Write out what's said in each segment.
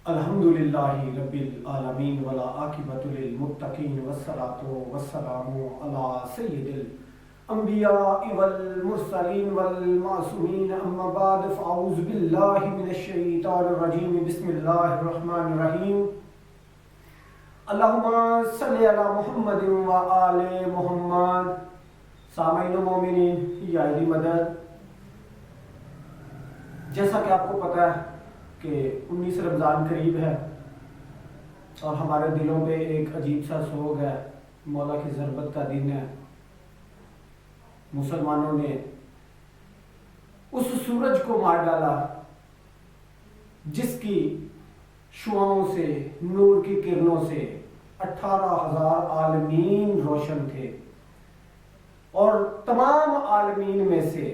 الحمدللہ رب العالمین والعاقبۃ للمتقین والصلاۃ والسلام علی سید الانبیاء والمرسلین والمعصومین اما بعد فاعوذ باللہ من الشیطان الرجیم بسم اللہ الرحمن الرحیم اللہم صلی علی محمد وآل محمد۔ سامعین و مومنین، یا علی مدد، جیسا کہ آپ کو پتہ ہے کہ 19 رمضان قریب ہے اور ہمارے دلوں پہ ایک عجیب سا سوگ ہے۔ مولا کی ضربت کا دن ہے۔ مسلمانوں نے اس سورج کو مار ڈالا جس کی شعاؤں سے، نور کی کرنوں سے 18,000 عالمین روشن تھے، اور تمام عالمین میں سے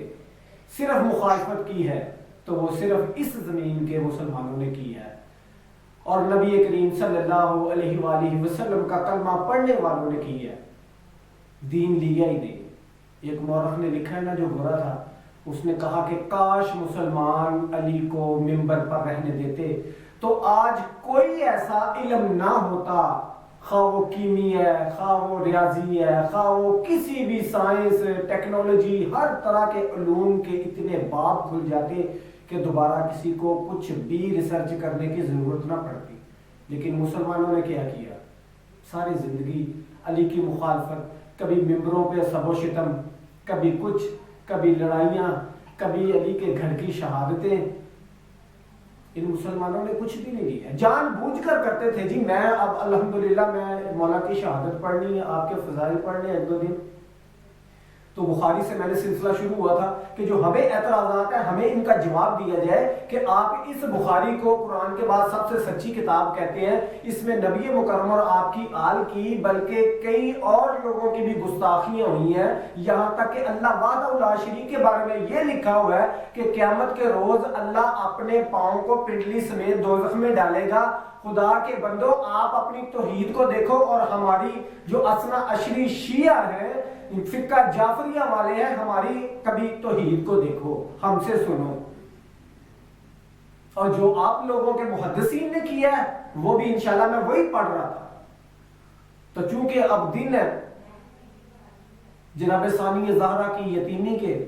صرف مخالفت کی ہے تو وہ صرف اس زمین کے مسلمانوں نے کی ہے، اور نبی کریم صلی اللہ علیہ وآلہ وسلم کا کلمہ پڑھنے والوں نے کی ہے۔ دین لیا ہی نہیں۔ ایک مورخ نے لکھا ہے نا، جو برا تھا، اس نے کہا کہ کاش مسلمان علی کو منبر پر رہنے دیتے تو آج کوئی ایسا علم نہ ہوتا، خواہ وہ کیمی ہے، خواہ وہ ریاضی ہے، خواہ وہ کسی بھی سائنس، ٹیکنالوجی، ہر طرح کے علوم کے اتنے باب کھل جاتے کہ دوبارہ کسی کو کچھ بھی ریسرچ کرنے کی ضرورت نہ پڑتی۔ لیکن مسلمانوں نے کیا کیا؟ ساری زندگی علی کی مخالفت، کبھی ممبروں پہ سب و شتم، کبھی کچھ، کبھی لڑائیاں، کبھی علی کے گھر کی شہادتیں۔ ان مسلمانوں نے کچھ بھی نہیں لیا، جان بوجھ کر کرتے تھے جی میں اب الحمدللہ میں مولا کی شہادت پڑھنی ہے، آپ کے فضائل پڑھنے ہیں ایک دو دن۔ تو بخاری سے میں نے سلسلہ شروع ہوا تھا کہ جو ہمیں اعتراضات ہیں ہمیں ان کا جواب دیا جائے کہ آپ اس بخاری کو قرآن کے بعد سب سے سچی کتاب کہتے ہیں، اس میں نبی مکرم اور آپ کی آل کی بلکہ کئی اور لوگوں کی بھی گستاخیاں ہوئی ہیں، یہاں تک کہ اللہ وحدہ لا شریک کے بارے میں یہ لکھا ہوا ہے کہ قیامت کے روز اللہ اپنے پاؤں کو پنڈلی سمیت دوزخ میں ڈالے گا۔ خدا کے بندو، آپ اپنی توحید کو دیکھو اور ہماری جو اثنا عشری شیعہ ہیں، فقہ جعفریہ والے ہیں، ہماری کبھی توحید کو دیکھو، ہم سے سنو۔ اور جو آپ لوگوں کے محدثین نے کیا ہے وہ بھی انشاءاللہ میں وہی پڑھ رہا تھا۔ تو چونکہ اب دن ہے جناب ثانی زہرا کی یتیمی کے،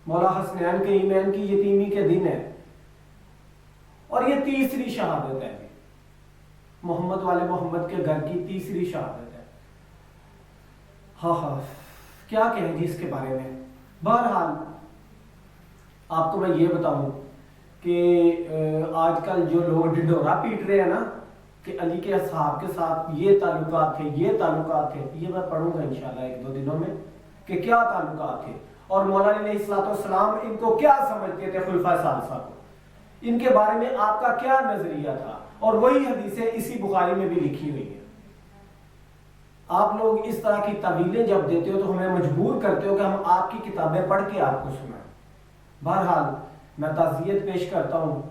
مولا حسنین کے ایمین کی یتیمی کے دن ہے، اور یہ تیسری شہادت ہے، محمد والے محمد کے گھر کی تیسری شہادت ہے۔ ہاں کیا کہیں جی اس کے بارے میں۔ بہرحال آپ کو میں یہ بتاؤں کہ آج کل جو لوگ ڈنڈورا پیٹ رہے ہیں نا کہ علی کے اصحاب کے ساتھ یہ تعلقات تھے، یہ تعلقات تھے، یہ میں پڑھوں گا انشاءاللہ ایک دو دنوں میں کہ کیا تعلقات تھے، اور مولا علیہ السلام ان کو کیا سمجھتے تھے، خلفائے ثالثہ کو، ان کے بارے میں آپ کا کیا نظریہ تھا، اور وہی حدیثیں اسی بخاری میں بھی لکھی ہوئی ہیں۔ آپ لوگ اس طرح کی تعویلیں جب دیتے ہو تو ہمیں مجبور کرتے ہو کہ ہم آپ کی کتابیں پڑھ کے آپ کو سنائیں۔ بہرحال میں تعزیت پیش کرتا ہوں۔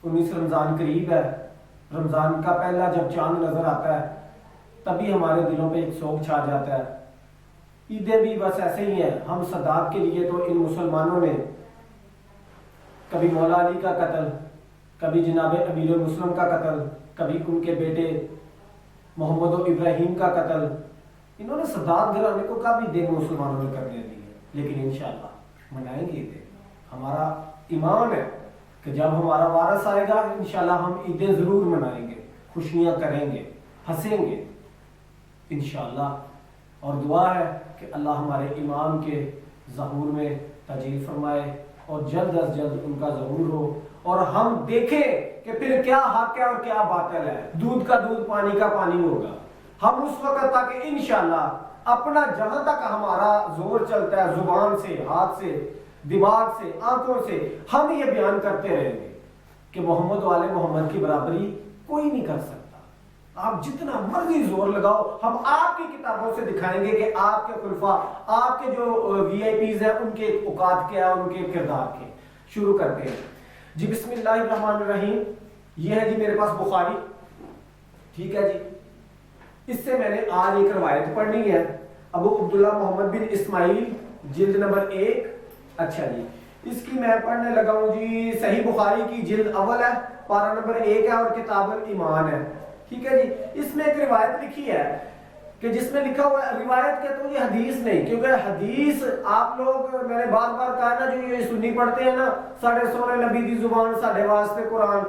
19 رمضان قریب ہے، رمضان کا پہلا جب چاند نظر آتا ہے تبھی ہمارے دلوں پہ ایک سوگ چھا جاتا ہے۔ عیدیں بھی بس ایسے ہی ہیں۔ ہم صداقت کے لیے تو ان مسلمانوں نے کبھی مولا علی کا قتل، کبھی جناب امیر المسلم کا قتل، کبھی ان کے بیٹے محمد و ابراہیم کا قتل، انہوں نے صداقت گھرانے کو کبھی دن مسلمانوں نے کرنے دی ہے، لیکن انشاءاللہ منائیں گے عیدیں۔ ہمارا ایمان ہے کہ جب ہمارا وارث آئے گا انشاءاللہ ہم عیدیں ضرور منائیں گے، خوشیاں کریں گے، ہنسیں گے انشاءاللہ، اور دعا ہے کہ اللہ ہمارے امام کے ظہور میں تجلیل فرمائے اور جلد از جلد ان کا ظہور ہو، اور ہم دیکھیں کہ پھر کیا حق ہے اور کیا باطل ہے، دودھ کا دودھ پانی کا پانی ہوگا۔ ہم اس وقت تک انشاءاللہ اپنا جہاں تک ہمارا زور چلتا ہے، زبان سے، ہاتھ سے، دماغ سے، آنکھوں سے، ہم یہ بیان کرتے رہیں گے کہ محمد والے محمد کی برابری کوئی نہیں کر سکتا۔ آپ جتنا مرضی زور لگاؤ، ہم آپ کی کتابوں سے دکھائیں گے کہ آپ کے خلفاء، آپ کے جو وی آئی پیز ہیں، ان کے اوقات کیا، ان کے کردار کے۔ شروع کرتے ہیں جی، بسم اللہ الرحمن الرحیم۔ یہ ہے جی میرے پاس بخاری، ٹھیک ہے جی۔ اس سے میں نے آج ایک روایت پڑھنی ہے، ابو عبداللہ محمد بن اسماعیل، جلد نمبر 1۔ اچھا جی، اس کی میں پڑھنے لگا ہوں جی، صحیح بخاری کی جلد اول ہے، پارہ نمبر 1 ہے اور کتاب الایمان ہے، ٹھیک ہے جی۔ اس میں ایک روایت لکھی ہے کہ جس میں لکھا ہوا ہے، روایت کہتا ہوں یہ حدیث نہیں، کیونکہ حدیث آپ لوگ، میں نے بار بار کہا نا، جو یہ سنی پڑھتے ہیں نا، ساڑھے سونے نبی دی زبان ساڑھے واسطے قرآن،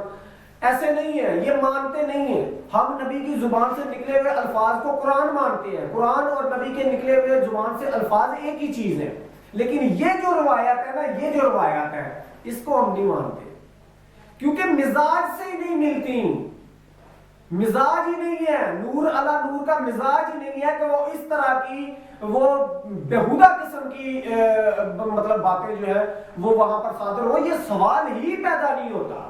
ایسے نہیں ہے، یہ مانتے نہیں ہیں۔ ہم نبی کی زبان سے نکلے ہوئے الفاظ کو قرآن مانتے ہیں، قرآن اور نبی کے نکلے ہوئے زبان سے الفاظ ایک ہی چیز ہے، لیکن یہ جو روایت ہے نا، یہ جو روایات ہے، اس کو ہم نہیں مانتے، کیونکہ مزاج سے ہی نہیں ملتی، مزاج ہی نہیں ہے، نور علی نور کا مزاج ہی نہیں ہے کہ وہ اس طرح کی وہ بےہودہ قسم کی مطلب باتیں جو ہے وہ وہاں پر صادر ہو، یہ سوال ہی پیدا نہیں ہوتا۔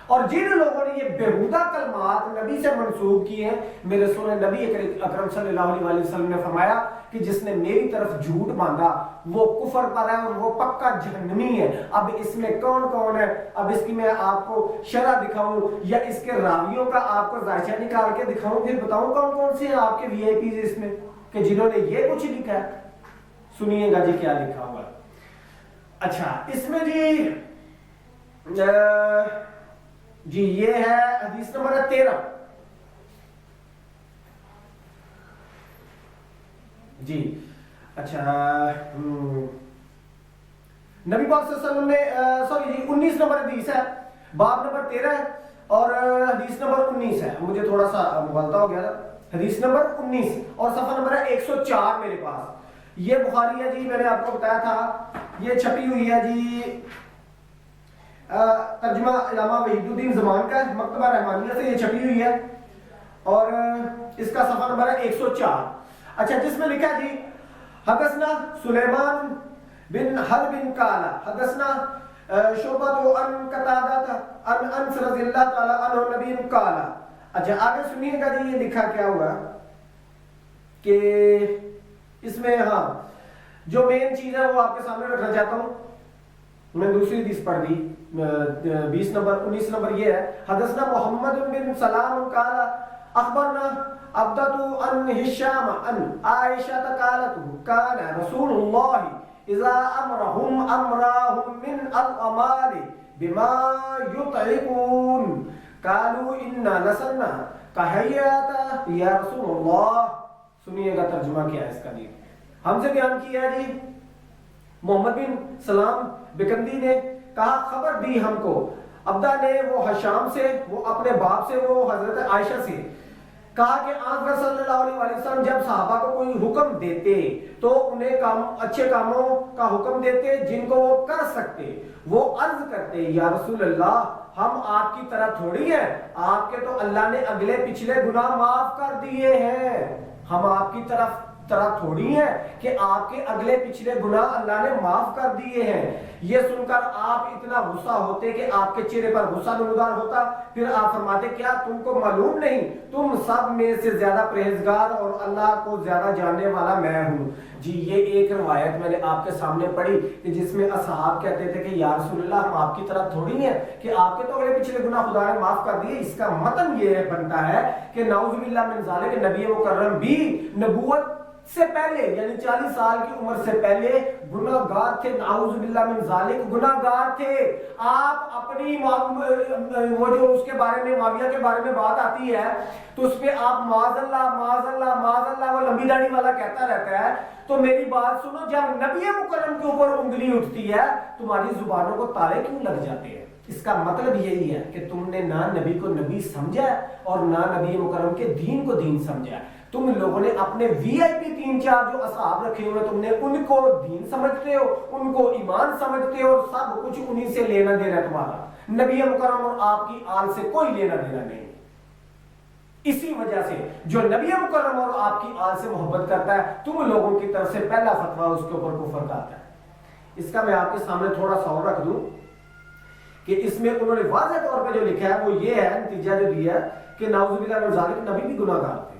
اور جن لوگوں نے یہ بےہودہ کلمات نبی سے منسوب کیے ہیں، میرے سونے نبی اکرم صلی اللہ علیہ وسلم نے فرمایا کہ جس نے میری طرف جھوٹ باندھا وہ کفر پر ہے اور وہ پکا جہنمی ہے۔ اب اس میں کون کون ہے، اب اس کی میں آپ کو شرح دکھاؤں یا اس کے راویوں کا آپ کو ذائچہ نکال کے دکھاؤں، پھر بتاؤں کون کون سے ہیں آپ کے وی آئی پیز اس میں کہ جنہوں نے یہ کچھ لکھا ہے۔ سنیے گا جی کیا لکھا ہوا۔ اچھا، اس میں جی یہ ہے حدیث نمبر 13 جی۔ اچھا، نبی پاک صلی اللہ علیہ وسلم نے سوری جی 19 نمبر حدیث ہے، باب نمبر 13 ہے اور حدیث نمبر 19 ہے، مجھے تھوڑا سا مغالطہ ہو گیا تھا، حدیث نمبر 19 اور صفحہ نمبر ہے 104 میرے پاس۔ یہ بخاری ہے جی، میں نے آپ کو بتایا تھا، یہ چھپی ہوئی ہے جی، ترجمہ علامہ وحید الدین زمان کا ہے، مکتبہ رحمانیہ سے یہ چھپی ہوئی ہے اور اس کا صفحہ نمبر ہے 104۔ اچھا، جس میں لکھا جی حدثنا سلیمان بن حرب قال حدثنا شعبۃ عن قتادہ عن انس رضی اللہ تعالی عنہ نبی قال۔ اچھا آگے سنیے گا جی، یہ لکھا کیا ہوا کہ اس میں ہاں جو مین چیز ہے وہ آپ کے سامنے رکھنا چاہتا ہوں۔ میں دوسری حدیث پڑھ دی 20 نمبر 19 نمبر یہ ہے، حدثنا محمد بن سلام قال اخبرنا عبدۃ عن هشام عن عائشہ قالت كان رسول الله اذا امرهم من الاعمال بما يطيقون قالوا انا لسنا كهيئة یا رسول اللہ۔ سنیے گا ترجمہ کیا ہے اس کا جی، ہم سے بیان کیا ہے جی، محمد بن سلام بکندی نے کہا خبر دی ہم کو، عبدہ نے وہ حشام سے، وہ اپنے باپ سے، وہ حضرت عائشہ سے، کہا کہ آقا صلی اللہ علیہ وسلم جب صحابہ کو کوئی حکم دیتے تو انہیں اچھے کاموں کا حکم دیتے جن کو وہ کر سکتے، وہ عرض کرتے یا رسول اللہ ہم آپ کی طرح تھوڑی ہیں، آپ کے تو اللہ نے اگلے پچھلے گناہ معاف کر دیے ہیں، ہم آپ کی طرح تھوڑی ہے کہ آپ کے اگلے پچھلے گناہ اللہ نے معاف کر دیے ہیں۔ یہ سن کر آپ اتنا غصہ ہوتے کہ آپ کے چہرے پر غصہ نمودار ہوتا، پھر آپ فرماتے کیا تم کو معلوم نہیں تم سب میں سے زیادہ پرہیزگار اور اللہ کو زیادہ جاننے والا میں ہوں۔ جی یہ ایک روایت میں نے آپ کے سامنے پڑھی کہ جس میں اصحاب کہتے تھے کہ یا رسول اللہ ہم آپ کی طرح تھوڑی ہیں کہ آپ کے تو اگلے پچھلے گناہ خدا نے معاف کر دیے۔ اس کا متن یہ بنتا ہے کہ نعوذ باللہ من ذالک، نبی مکرم بھی نبوت سے پہلے یعنی 40 سال کی عمر سے پہلے گناہگار تھے، نعوذ باللہ من ذالک گناہگار تھے۔ آپ اپنی وہ جو اس کے بارے میں معاویہ کے بارے میں بات آتی ہے تو اس پہ آپ معاذ اللہ معاذ اللہ معاذ اللہ، وہ لمبی داڑھی والا کہتا رہتا ہے۔ تو میری بات سنو، جب نبی مکرم کے اوپر انگلی اٹھتی ہے تمہاری زبانوں کو تالے کیوں لگ جاتے ہیں؟ اس کا مطلب یہی ہے کہ تم نے نہ نبی کو نبی سمجھا اور نہ نبی مکرم کے دین کو دین سمجھا۔ تم لوگوں نے اپنے وی آئی پی 3-4 جو اصحاب رکھے ہوئے، تم نے ان کو دین سمجھتے ہو، ان کو ایمان سمجھتے ہو، اور سب کچھ انہی سے لینا دینا تمہارا، نبی مکرم اور آپ کی آل سے کوئی لینا دینا نہیں۔ اسی وجہ سے جو نبی مکرم اور آپ کی آل سے محبت کرتا ہے، تم لوگوں کی طرف سے پہلا فتویٰ اس کے اوپر کفر کا آتا ہے۔ اس کا میں آپ کے سامنے تھوڑا سا اور رکھ دوں کہ اس میں انہوں نے واضح طور پہ جو لکھا ہے وہ یہ ہے، نتیجہ جو دیا ہے کہ نعوذ باللہ من ذالک نبی بھی گناہ گار تھے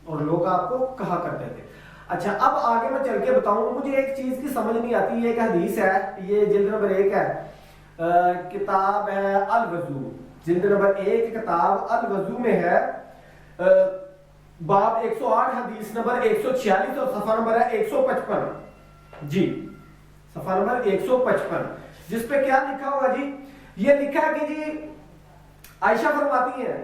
اور لوگ آپ کو کہا کرتے تھے۔ اچھا اب آگے میں چل کے بتاؤں، مجھے ایک چیز کی سمجھ نہیں آتی، یہ ایک حدیث ہے، یہ جلد نمبر 1 ہے، کتاب ہے الوضو، جلد نمبر 1 کتاب الوضو میں ہے، باب 108 حدیث نمبر 146 اور صفحہ نمبر ہے 155 جی، صفحہ نمبر 155، جس پہ کیا لکھا ہوگا جی؟ یہ لکھا ہے کہ جی عائشہ فرماتی ہیں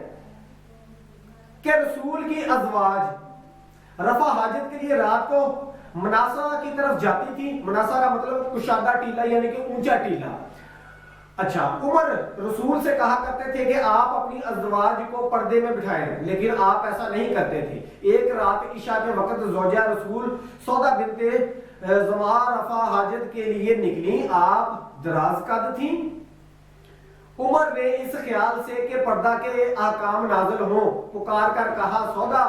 کہ رسول کی ازواج رفع حاجت کے لیے رات کو مناسا کی طرف جاتی تھی. مناسا کا مطلب کشادہ ٹیلا یعنی کہ اونچا ٹیلا. اچھا، عمر رسول سے کہا کرتے تھے کہ آپ اپنی ازواج کو پردے میں بٹھائیں، لیکن آپ ایسا نہیں کرتے تھے. ایک رات عشاء کے وقت زوجہ رسول سودا بنت زمعہ رفع حاجت کے لیے نکلی. آپ دراز قد تھیں. عمر نے اس خیال سے کہ پردہ کے احکام نازل ہوں پکار کر کہا سودا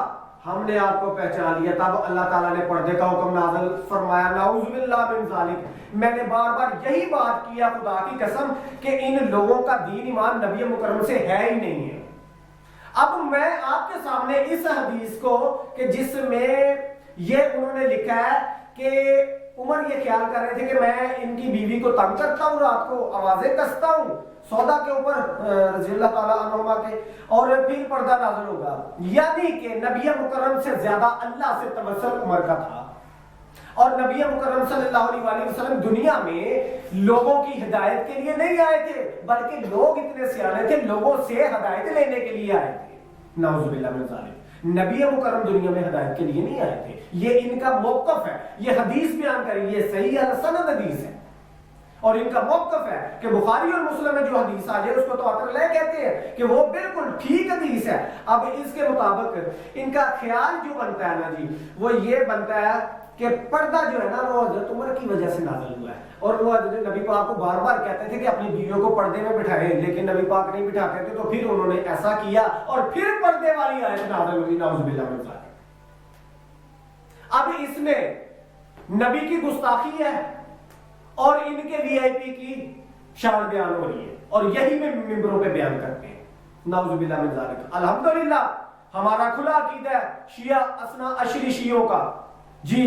ہم نے آپ کو پہچان لیا. تب اللہ تعالیٰ نے پردے کا حکم نازل فرمایا. نعوذ باللہ من ذالک. میں نے بار بار یہی بات کیا خدا کی قسم کہ ان لوگوں کا دین ایمان نبی مکرم سے ہے ہی نہیں ہے. اب میں آپ کے سامنے اس حدیث کو کہ جس میں یہ انہوں نے لکھا ہے کہ عمر یہ خیال کر رہے تھے کہ میں ان کی بیوی کو تنگ کرتا ہوں، رات کو آوازیں کستا ہوں سودا کے اوپر رضی اللہ تعالیٰ عنہما کے، اور پھر پردہ نازل ہوگا. یعنی کہ نبی مکرم سے زیادہ اللہ سے توسل عمر کا تھا. اور نبی مکرم صلی اللہ علیہ وآلہ وسلم دنیا میں لوگوں کی ہدایت کے لیے نہیں آئے تھے، بلکہ لوگ اتنے سیانے تھے لوگوں سے ہدایت لینے کے لیے آئے تھے. نعوذ باللہ من ذالک. نبی مکرم دنیا میں ہدایت کے لیے نہیں آئے تھے. یہ ان کا موقف ہے. یہ حدیث بیان کری، یہ صحیح سند حدیث ہے اور ان کا موقف ہے کہ بخاری اور مسلم میں جو حدیث آ جائے اس کو تواتر لے کہتے ہیں کہ وہ بالکل ٹھیک حدیث ہے. اب اس کے مطابق ان کا خیال جو بنتا ہے نا جی، وہ یہ بنتا ہے کہ پردہ جو ہے نا وہ حضرت عمر کی وجہ سے نازل ہوا ہے. اور وہ حضرت نبی پاک کو بار بار کہتے تھے کہ اپنی بیویوں کو پردے میں بٹھائیں، لیکن نبی پاک نہیں بٹھاتے تھے، تو پھر انہوں نے ایسا کیا اور پھر پردے والی آیت نازل ہوئی. نعوذ باللہ من ذالک. اب اس میں نبی کی گستاخی ہے اور ان کے وی آئی پی کی شان بیان ہو رہی ہے اور یہی میں ممبروں پہ بیان کرتے ہیں. نعوذ باللہ من ذالک. الحمدللہ ہمارا کھلا عقیدہ ہے شیعہ اثنا عشری شیعوں کا. جی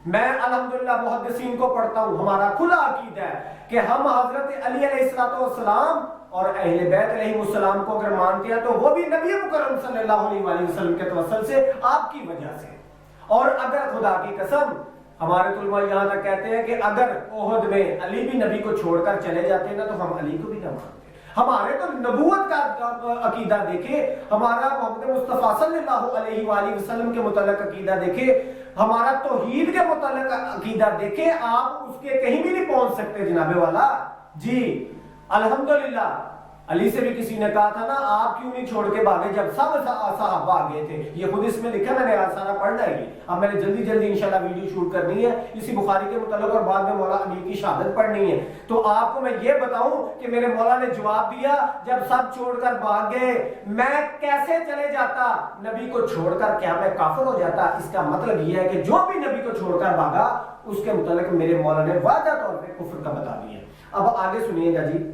میں الحمدللہ محدثین کو پڑھتا ہوں. ہمارا کھلا عقیدہ ہے کہ ہم حضرت علی علیہ السلام اور اہل بیت علیہ السلام کو اگر مانتے ہیں تو وہ بھی نبی مکرم صلی اللہ علیہ وآلہ وسلم کے توسل سے، آپ کی وجہ سے. اور اگر خدا کی قسم ہمارے علماء یہاں تک کہتے ہیں کہ اگر احد میں علی بھی نبی کو چھوڑ کر چلے جاتے ہیں نا تو ہم علی کو بھی نہ مانتے. ہمارے تو نبوت کا عقیدہ دیکھے، ہمارا محمد مصطفیٰ صلی اللہ علیہ وآلہ وسلم کے متعلق عقیدہ دیکھے، ہمارا توحید کے متعلق عقیدہ دیکھے، آپ اس کے کہیں بھی نہیں پہنچ سکتے جناب والا. جی الحمدللہ. علی سے بھی کسی نے کہا تھا نا آپ کیوں نہیں چھوڑ کے بھاگے جب سب صحابہ آگے تھے. یہ خود اس میں لکھا، میں نے سارا پڑھنا ہے. اب میں نے جلدی انشاءاللہ ویڈیو شوٹ کرنی ہے اسی بخاری کے متعلق اور بعد میں مولا علی کی شہادت پڑھنی ہے. تو آپ کو میں یہ بتاؤں کہ میرے مولا نے جواب دیا جب سب چھوڑ کر بھاگ گئے میں کیسے چلے جاتا؟ نبی کو چھوڑ کر کیا میں کافر ہو جاتا؟ اس کا مطلب یہ ہے کہ جو بھی نبی کو چھوڑ کر بھاگا اس کے متعلق میرے مولا نے واضح طور پہ کفر کا بتا دیا. اب آگے سنیے گا جی.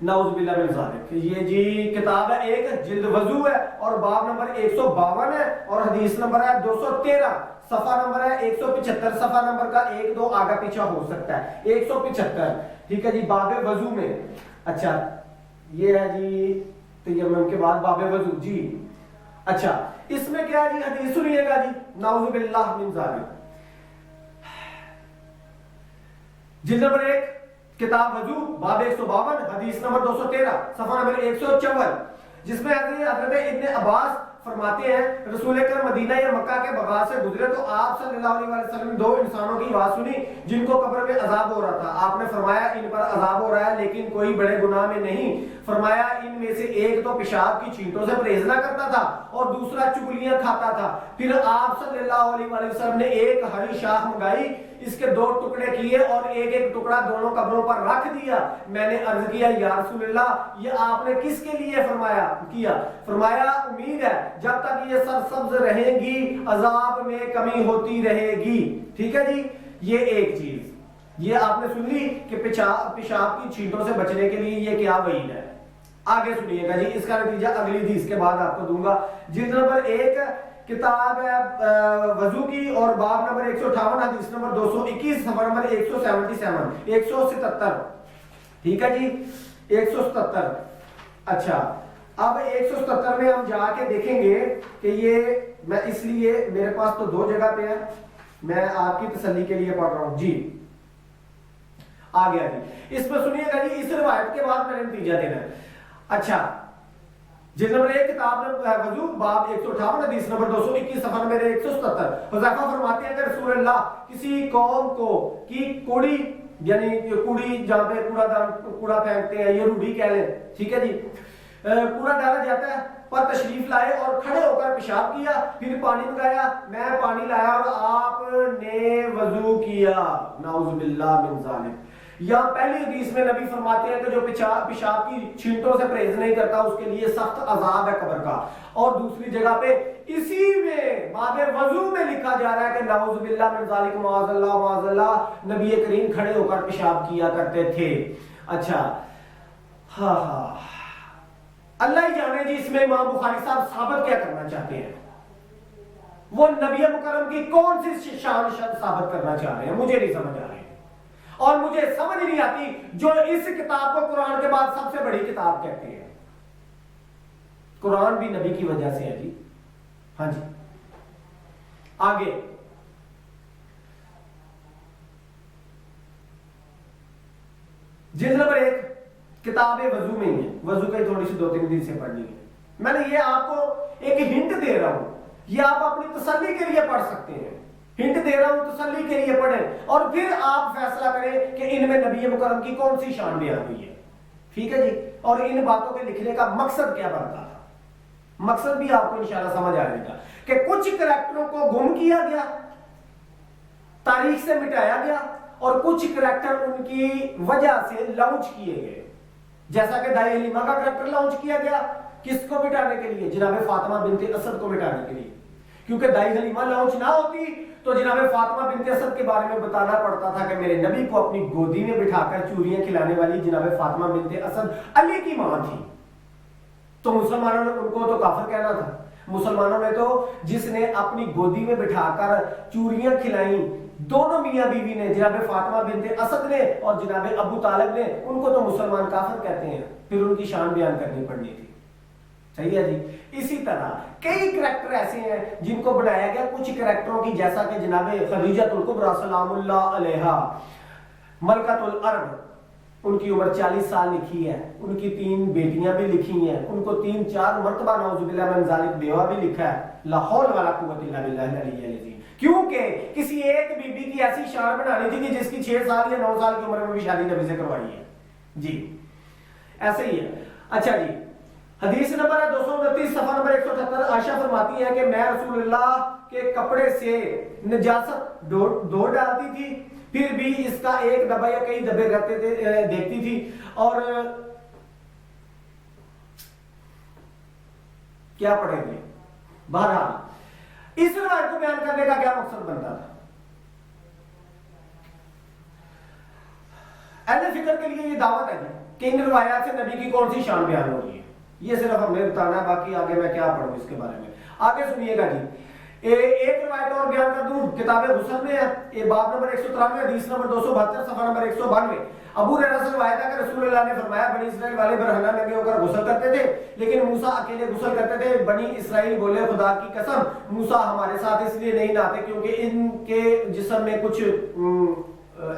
نعوذ باللہ من ذالک. یہ جی کتاب ہے ایک جلد وضو ہے اور باب نمبر 152 ہے اور حدیث نمبر ہے 213، صفحہ نمبر ہے 175. صفحہ نمبر کا 1-2 آگا پیچھے ہو سکتا ہے. 175 ٹھیک ہے جی، باب وضو میں. اچھا یہ ہے جی تیمم کے بعد باب وضو. جی اچھا اس میں کیا ہے جی؟ حدیث سنیے گا جی. نعوذ باللہ من ذالک. جلد نمبر 1 کتاب وضو باب 152 حدیث نمبر 213 صفحہ نمبر 154، جس میں حضرت ابن عباس فرماتے ہیں رسول اکرم مدینہ یا مکہ کے بغاز سے گزرے تو آپ صلی اللہ علیہ وسلم نے 2 انسانوں کی آواز سنی جن کو قبر میں عذاب ہو رہا تھا. آپ نے فرمایا ان پر عذاب ہو رہا ہے لیکن کوئی بڑے گناہ میں نہیں. فرمایا ان میں سے ایک تو پیشاب کی چھینٹوں سے پرہیز نہ کرتا تھا اور دوسرا چگلیاں کھاتا تھا. پھر آپ صلی اللہ علیہ وسلم نے ایک ہری شاخ منگائی، اس کے 2 ٹکڑے کیے اور ایک ٹکڑا دونوں قبروں پر رکھ دیا. میں نے عرض کیا یا رسول اللہ یہ آپ نے کس کے لیے کیا؟ فرمایا امید ہے جب تک یہ سرسبز رہیں گی عذاب میں کمی ہوتی رہے گی. ٹھیک ہے جی. یہ ایک چیز یہ آپ نے سن لی کہ پیشاب کی چھینٹوں سے بچنے کے لیے یہ کیا وعید ہے. آگے سنیے گا جی، اس کا نتیجہ اگلی حدیث کے بعد آپ کو دوں گا. جلد نمبر 1 کتاب ہے وضو کی اور باب نمبر 158 حدیث نمبر 221 صفحہ نمبر 177. ٹھیک ہے جی 177. اچھا اب 177 میں ہم جا کے دیکھیں گے کہ یہ میں اس لیے میرے پاس تو 2 جگہ پہ ہے، میں آپ کی تسلی کے لیے پڑھ رہا ہوں. جی آ گیا جی. اس میں سنیے گا جی, اس روایت کے بعد میں نے نتیجہ دینا ہے. اچھا, جلد نمبر 1 کتاب وضو باب 158 حدیث نمبر 221 صفحہ نمبر 177. حذیفہ فرماتے ہیں کہ رسول اللہ کسی قوم کو کی کوڑی, یعنی کوڑی جہاں پہ کوڑا پھینکتے ہیں, یہ روڑی کہہ لیں, ٹھیک ہے جی, کوڑا ڈالا جاتا ہے, پر تشریف لائے اور کھڑے ہو کر پیشاب کیا, پھر پانی منگایا, میں پانی لایا اور آپ نے وضو کیا. نعوذ باللہ من ذالک. یہاں پہلی حدیث میں نبی فرماتے ہیں کہ جو پیشاب کی چھینٹوں سے پرہیز نہیں کرتا اس کے لیے سخت عذاب ہے قبر کا. اور دوسری جگہ پہ اسی میں باب وضو میں لکھا جا رہا ہے کہ نعوذ باللہ من ذالک معاذ اللہ, نبی کریم کھڑے ہو کر پیشاب کیا کرتے تھے. اچھا, ہاں اللہ ہی جانے جی اس میں امام بخاری صاحب ثابت کیا کرنا چاہتے ہیں, وہ نبی مکرم کی کون سی شان ثابت کرنا چاہ رہے ہیں, مجھے نہیں سمجھ آ رہی, اور مجھے سمجھ نہیں آتی جو اس کتاب کو قرآن کے بعد سب سے بڑی کتاب کہتے ہیں. قرآن بھی نبی کی وجہ سے ہے جی. ہاں جی, آگے جلد نمبر 1 کتاب وضو میں ہی ہے, وضو کی تھوڑی سی 2-3 دن سے پڑھنی ہے. میں نے یہ آپ کو ایک ہنٹ دے رہا ہوں, یہ آپ اپنی تسلی کے لیے پڑھ سکتے ہیں, ہنٹ دے رہا ہوں, تسلی کے لیے پڑھیں اور پھر آپ فیصلہ کریں کہ ان میں نبی مکرم کی کون سی شان بیان ہوئی ہے. ٹھیک ہے جی, اور ان باتوں کے لکھنے کا مقصد کیا بنتا تھا, مقصد بھی آپ کو انشاءاللہ سمجھ آ جائے گا کہ کچھ کریکٹروں کو گم کیا گیا, تاریخ سے مٹایا گیا, اور کچھ کریکٹر ان کی وجہ سے لانچ کیے گئے. جیسا کہ دائی حلیمہ کا کریکٹر لانچ کیا گیا, کس کو مٹانے کے لیے, جناب فاطمہ بنت اسد کو مٹانے کے لیے, کیونکہ دائی حلیمہ لانچ نہ ہوتی تو جناب فاطمہ بنت اسد کے بارے میں بتانا پڑتا تھا کہ میرے نبی کو اپنی گودی میں بٹھا کر چوریاں کھلانے والی جناب فاطمہ بنت اسد علی کی ماں تھی. تو مسلمانوں نے ان کو تو کافر کہنا تھا. مسلمانوں نے تو جس نے اپنی گودی میں بٹھا کر چوریاں کھلائیں, دونوں میاں بیوی نے, جناب فاطمہ بنت اسد نے اور جناب ابو طالب نے, ان کو تو مسلمان کافر کہتے ہیں. پھر ان کی شان بیان کرنی پڑنی تھی. صحیح ہے جی. اسی طرح کئی کریکٹر ایسے ہیں جن کو بنایا گیا, کچھ کریکٹروں کی جیسا کہ جناب خدیجہ الکبریٰ سلام اللہ علیہا, ملکۃ العرب, ان کی عمر 40 سال لکھی ہے, ان کی 3 بیٹیاں بھی لکھی ہیں, ان کو 3-4 مرتبہ نعوذ باللہ من ذالک بیوہ بھی لکھا ہے. لا حول ولا قوت الا باللہ العلی العظیم. کیونکہ کسی ایک بی بی کی ایسی شان بنانی تھی کہ جس کی 6 سال یا 9 سال کی عمر میں بھی شادی نبی سے کروائی ہے جی. ایسے ہی ہے. اچھا جی, حدیث نمبر 229 صفحہ نمبر 178. عائشہ فرماتی ہے کہ میں رسول اللہ کے کپڑے سے نجاست دھو ڈالتی تھی, پھر بھی اس کا ایک دبا یا کئی دبے رہتے تھے دیکھتی تھی. اور کیا پڑھیں گے, بہرحال اس روایت کو بیان کرنے کا کیا مقصد بنتا تھا؟ اہل فکر کے لیے یہ دعوت ہے کہ ان روایات سے نبی کی کون سی شان بیان ہو رہی ہے, یہ صرف ہم نے بتانا ہے, باقی آگے میں کیا پڑھوں اس کے بارے میں. آگے سنیے گا جی, ایک روایت اور بیان کر دوں, کتاب غسل میں ہے, یہ باب نمبر 193 حدیث نمبر 272 صفحہ نمبر 192. ابو ہریرہ سے روایت ہے کہ رسول اللہ نے فرمایا بنی اسرائیل والے برہنہ ننگے ہو کر غسل کرتے تھے, لیکن موسیٰ اکیلے غسل کرتے تھے. بنی اسرائیل بولے خدا کی قسم موسیٰ ہمارے ساتھ اس لیے نہیں نہاتے کیونکہ ان کے جسم میں کچھ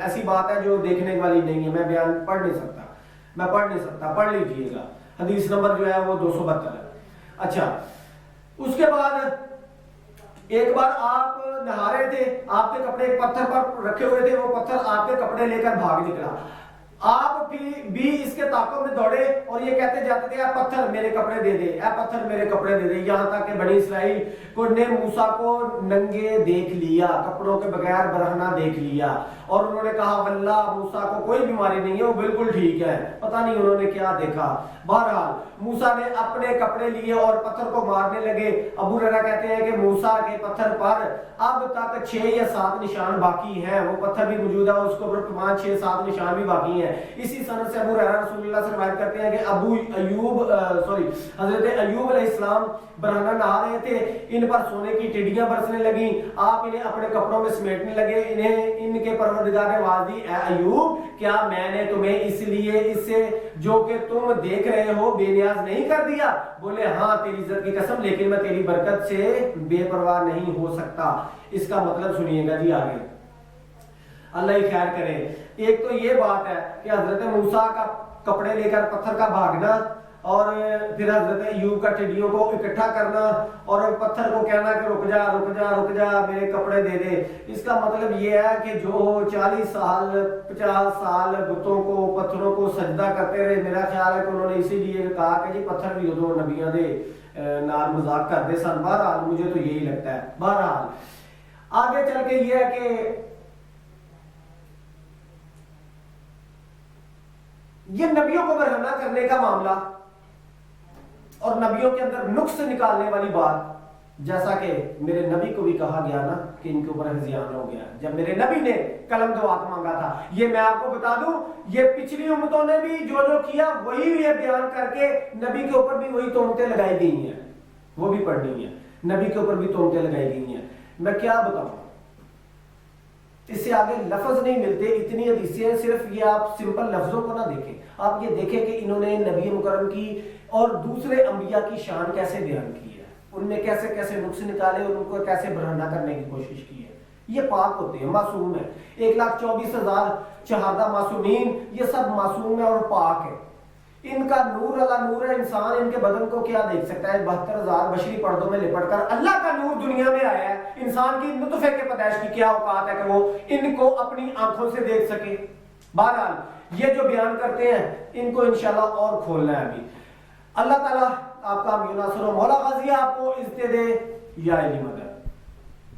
ایسی بات ہے جو دیکھنے والی نہیں ہے. میں بیان پڑھ نہیں سکتا, پڑھ لیجئے گا. حدیث نمبر جو ہے وہ 272 ہے. اچھا, اس کے بعد ایک بار آپ نہا رہے تھے, آپ کے کپڑے ایک پتھر پر رکھے ہوئے تھے, وہ پتھر آپ کے کپڑے لے کر بھاگ نکلا. آپ بھی اس کے طاقوں میں دوڑے اور یہ کہتے جاتے تھے اے پتھر میرے کپڑے دے دے, اے پتھر میرے کپڑے دے دے, یہاں تک کہ بنی اسرائیل نے موسیٰ کو ننگے دیکھ لیا, کپڑوں کے بغیر برہنہ دیکھ لیا, اور انہوں نے کہا واللہ موسیٰ کو کوئی بیماری نہیں ہے, وہ بالکل ٹھیک ہے. پتہ نہیں انہوں نے کیا دیکھا. بہرحال موسیٰ نے اپنے کپڑے لیے اور پتھر کو مارنے لگے. ابو ہریرہ کہتے ہیں کہ موسیٰ کے پتھر پر اب تک 6 یا 7 نشان باقی ہیں. وہ پتھر بھی موجود ہے, اس کے اوپر 5, 6, 7 نشان بھی باقی ہیں. اسی سند سے ابو ہریرہ رسول اللہ سے روایت کرتے ہیں کہ حضرت ایوب علیہ السلام برہنہ نہا رہے تھے, ان پر سونے کی ٹڈیاں برسنے لگیں, آپ انہیں اپنے کپڑوں میں سمیٹنے لگے. ان کے پروردگار نے آواز دی, اے ایوب کیا میں نے تمہیں اس لیے اس سے جو کہ تم دیکھ رہے ہو بے نیاز نہیں کر دیا؟ بولے ہاں تیری عزت کی قسم, لیکن میں تیری برکت سے بے پرواہ نہیں ہو سکتا. اس کا مطلب سنیے گا جی. آگے اللہ ہی خیر کرے. ایک تو یہ بات ہے کہ حضرت موسیٰ کا کپڑے لے کر پتھر کا بھاگنا اور پھر حضرت ایوب کا ٹڈیوں کو اکٹھا کرنا اور پتھر کو کہنا کہ رک جا رک جا رک جا میرے کپڑے دے دے. اس کا مطلب یہ ہے کہ جو 40 سال 50 سال بتوں کو پتھروں کو سجدہ کرتے رہے, میرا خیال ہے کہ انہوں نے اسی لیے کہا کہ جی پتھر بھی دو نبیاں دے نال مذاق کر دے سن. بہرحال مجھے تو یہی لگتا ہے. بہرحال آگے چل کے یہ ہے کہ یہ نبیوں کو برہنہ کرنے کا معاملہ اور نبیوں کے اندر نقص نکالنے والی بات, جیسا کہ میرے نبی کو بھی کہا گیا نا کہ ان کے اوپر ہذیان ہو گیا جب میرے نبی نے قلم دعات مانگا تھا. یہ میں آپ کو بتا دوں, یہ پچھلی امتوں نے بھی جو کیا وہی یہ بیان کر کے نبی کے اوپر بھی وہی تہمتیں لگائی گئی ہیں, وہ بھی پڑھنی ہیں. نبی کے اوپر بھی تہمتیں لگائی گئی ہیں. میں کیا بتاؤں, اس سے آگے لفظ نہیں ملتے, اتنی حدیثیں ہیں. صرف یہ آپ سمپل لفظوں کو نہ دیکھیں, آپ یہ دیکھیں کہ انہوں نے نبی مکرم کی اور دوسرے انبیاء کی شان کیسے بیان کی ہے, ان میں کیسے کیسے نقص نکالے اور ان کو کیسے برہنہ کرنے کی کوشش کی ہے. یہ پاک ہوتے ہیں, معصوم ہے. 1,24,000 شہادہ معصومین, یہ سب معصوم ہے اور پاک ہے. ان کا نور اللہ نور ہے. انسان ان کے بدن کو کیا دیکھ سکتا ہے؟ 72,000 بشری پردوں میں لپٹ کر اللہ کا نور دنیا میں آیا ہے. انسان کی نطفے کے پیدائش کی کیا اوقات ہے کہ وہ ان کو اپنی آنکھوں سے دیکھ سکے. بہرحال یہ جو بیان کرتے ہیں ان کو انشاءاللہ اور کھولنا ہے ابھی. اللہ تعالیٰ آپ کا ناصر و مولا غازی آپ کو عزت دے یا علی مدد.